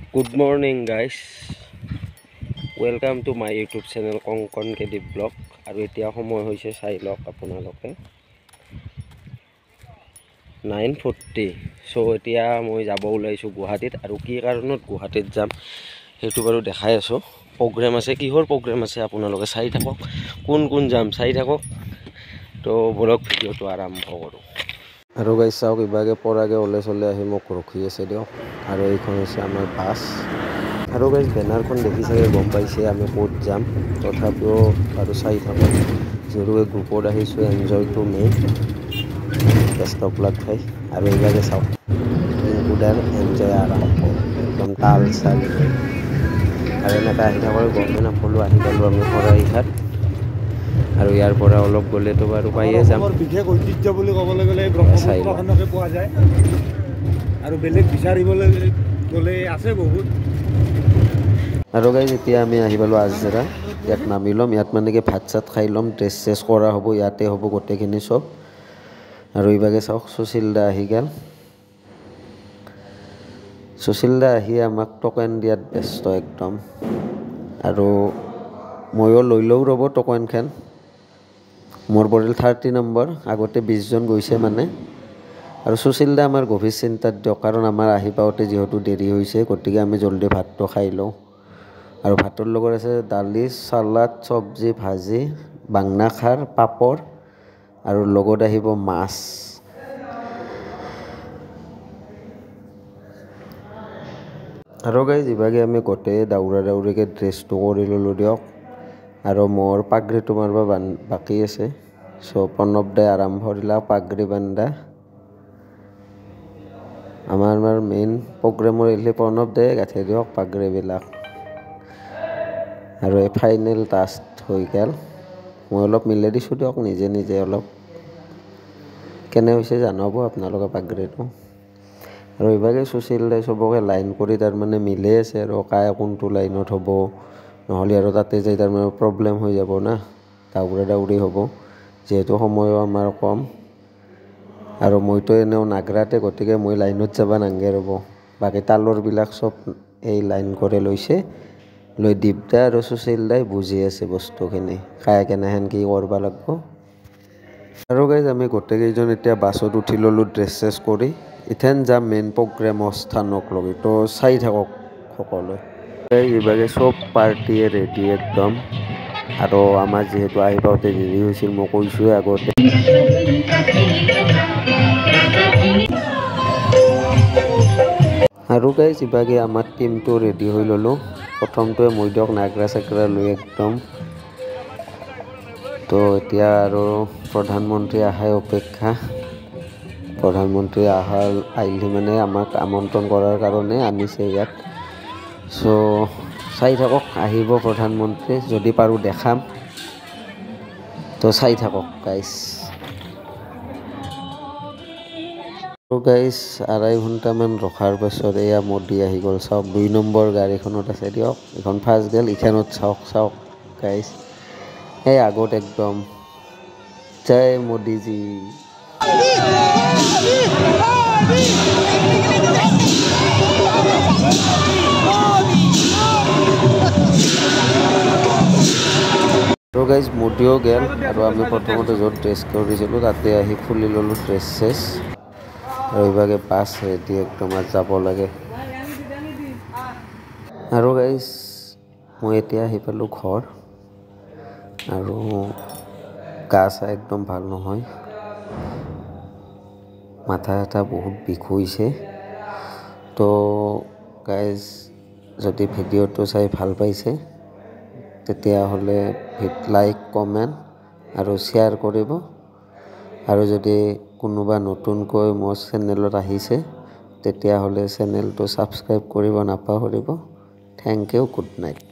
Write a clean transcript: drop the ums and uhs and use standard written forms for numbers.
Good morning guys, welcome to my YouTube channel Konkon KD Vlog। আৰু এতিয়া সময় হৈছে চাই লওক আপোনালোকে 9:40। সো এতিয়া মই যাব ওলাইছো গুৱাহাটীত, আৰু কি কাৰণত গুৱাহাটীত যাম সেইটো বাৰু দেখাই আছো। প্ৰগ্ৰাম আছে, কিহৰ প্ৰগ্ৰাম আছে আপোনালোকে চাই থাকক, কোন কোন যাম চাই থাকক। তো ব্লগ ভিডিওটো আৰম্ভ কৰো। আৰু গাইছ চাওক, ইভাগে পৰাগে ওলাই চলে আহি মোক ৰখি আছে দিয়ক। আৰু এইখন হৈছে আমাৰ বাছ। আৰু গাইছ বেনাৰখন দেখি চাগে গম পাইছে আমি ক'ত যাম, তথাপিও আৰু চাই থাকক। যিহেতু গ্ৰুপত আহিছোঁ, এনজয় টু মেইন বেষ্ট অফ লাক ভাই। আৰু এইভাগে চাওক ইনকুডাৰ এনজয় আৰম্ভ একদম তাল চাল লৈ। আৰু এনেকৈ আহি থাকোঁ, গমেই নাপালোঁ আহি পালোঁ আমি শৰাইঘাট। আৰু ইয়াৰ পৰা অলপ গ'লেতো বাৰু পায়ে যাম। বিশেষ ঐতিহ্য বুলি ক'বলৈ গ'লে ব্ৰহ্মপুত্ৰখনকে পোৱা যায়, আৰু বেলেগ বিচাৰিবলৈ গ'লে আছে বহুত। আৰু গাইজ এতিয়া আমি আহি পালোঁ আজৰা। ইয়াত নামি ল'ম, ইয়াত মানে কি ভাত চাত খাই ল'ম, ড্ৰেছ চেছ কৰা হ'ব, ইয়াতে হ'ব গোটেইখিনি চব। আৰু এইভাগে চাওক সুশীল দা আহি গ'ল। সুশীল দা আহি আমাক টকেন দিয়াত ব্যস্ত একদম। আৰু ময়ো লৈ লওঁ ৰ'ব টকেনখন। মোৰ পৰিল 30 নম্বৰ, আগতে 20 জন গৈছে মানে। আৰু সুশীল দা আমাৰ গভীৰ চিন্তাত দিয়ক, কাৰণ আমাৰ আহি পাওঁতে যিহেতু দেৰি হৈছে, গতিকে আমি জলদি ভাতটো খাই লওঁ। আৰু ভাতৰ লগত আছে দালি, চালাড, চব্জি, ভাজি, বাংনা খাৰ, পাপৰ, আৰু লগত আহিব মাছ। আৰু গাইজ ইভাগে আমি গোটেই দাউৰা দাউৰিকৈ ড্ৰেছটো কৰি ল'লোঁ দিয়ক। আৰু মোৰ পাগৰিটো মাৰিব বাকী আছে। চ' প্ৰণৱ দাই আৰম্ভ দিলা পাগৰি বান্ধা। আমাৰ মেইন প্ৰগ্ৰেমৰ আহিলে প্ৰণৱ দাই গাঁঠি দিয়ক পাগৰিবিলাক। আৰু এই ফাইনেল টাস্ক হৈ গ'ল। মই অলপ মিলাই দিছোঁ দিয়ক নিজে নিজে অলপ। কেনে হৈছে জনাব আপোনালোকে পাগৰিটো। আৰু এইভাগে সুশীল দাই চবকে লাইন কৰি তাৰমানে মিলাই আছে, আৰু কাই কোনটো লাইনত হ'ব, নহ'লে আৰু তাতে যাই তাৰমানে প্ৰব্লেম হৈ যাব না, দাউৰা দাউৰি হ'ব। যিহেতু সময়ো আমাৰ কম, আৰু মইতো এনেও নাগৰাতে, গতিকে মই লাইনত যাব নাংগে ৰ'ব। বাকী তালৰবিলাক চব এই লাইন কৰি লৈছে, লৈ দীপদা আৰু সুশীল দাই বুজি আছে বস্তুখিনি, কাই কেনেহেন কি কৰিব লাগিব। আৰু গাইজ আমি গোটেইকেইজন এতিয়া বাছত উঠি ল'লোঁ ড্ৰেছ চেছ কৰি। ইথেন যাম মেইন প্ৰগ্ৰেমৰ স্থানক লৈ, তো চাই থাকক সকলোৱে। এইভাগে চব পাৰ্টিয়ে ৰেডি একদম। আৰু আমাৰ যিহেতু আহি পাওঁতে দেৰি হৈছিল, মই কৈছোঁৱে আগতে। আৰু গাইজ ইভাগে আমাৰ টিমটো ৰেডি হৈ ল'লোঁ। প্ৰথমটোৱে মই দিয়ক নাগৰা চাগৰা লৈ একদম। তো এতিয়া আৰু প্ৰধানমন্ত্ৰী অহাৰ অপেক্ষা। প্ৰধানমন্ত্ৰী আহিলে মানে আমাক আমন্ত্ৰণ কৰাৰ কাৰণে আনিছে ইয়াত। চ' চাই থাকক, আহিব প্ৰধানমন্ত্ৰী, যদি পাৰোঁ দেখাম। তো চাই থাকক গাইজ। আৰু গাইজ 2.5 ঘণ্টামান ৰখাৰ পাছত এয়া মোদী আহি গ'ল। চাওক 2 নম্বৰ গাড়ীখনত আছে দিয়ক, এইখন ফাৰ্ষ্ট গ'ল, ইখনত চাওক গাইজ এই আগত একদম। জয় মোদীজী। আৰু গাইজ মোদীও গ'ল, আৰু আমি প্ৰথমতে য'ত ড্ৰেছ কৰিছিলোঁ তাতে আহি খুলি ল'লোঁ ড্ৰেছ চেছ। আৰু এইভাগে বাছ ৰেডি একদম যাব লাগে। আৰু গাইজ মই এতিয়া আহি পালোঁ ঘৰ, আৰু গা চা একদম ভাল নহয়, মাথা চাথা বহুত বিষ হৈছে। তো গাইজ যদি ভিডিঅ'টো চাই ভাল পাইছে, তেতিয়াহ'লে লাইক, কমেণ্ট আৰু শ্বেয়াৰ কৰিব। আৰু যদি কোনোবা নতুনকৈ মোৰ চেনেলত আহিছে, তেতিয়াহ'লে চেনেলটো ছাবস্ক্ৰাইব কৰিব নাপাহৰিব। Thank you, good night.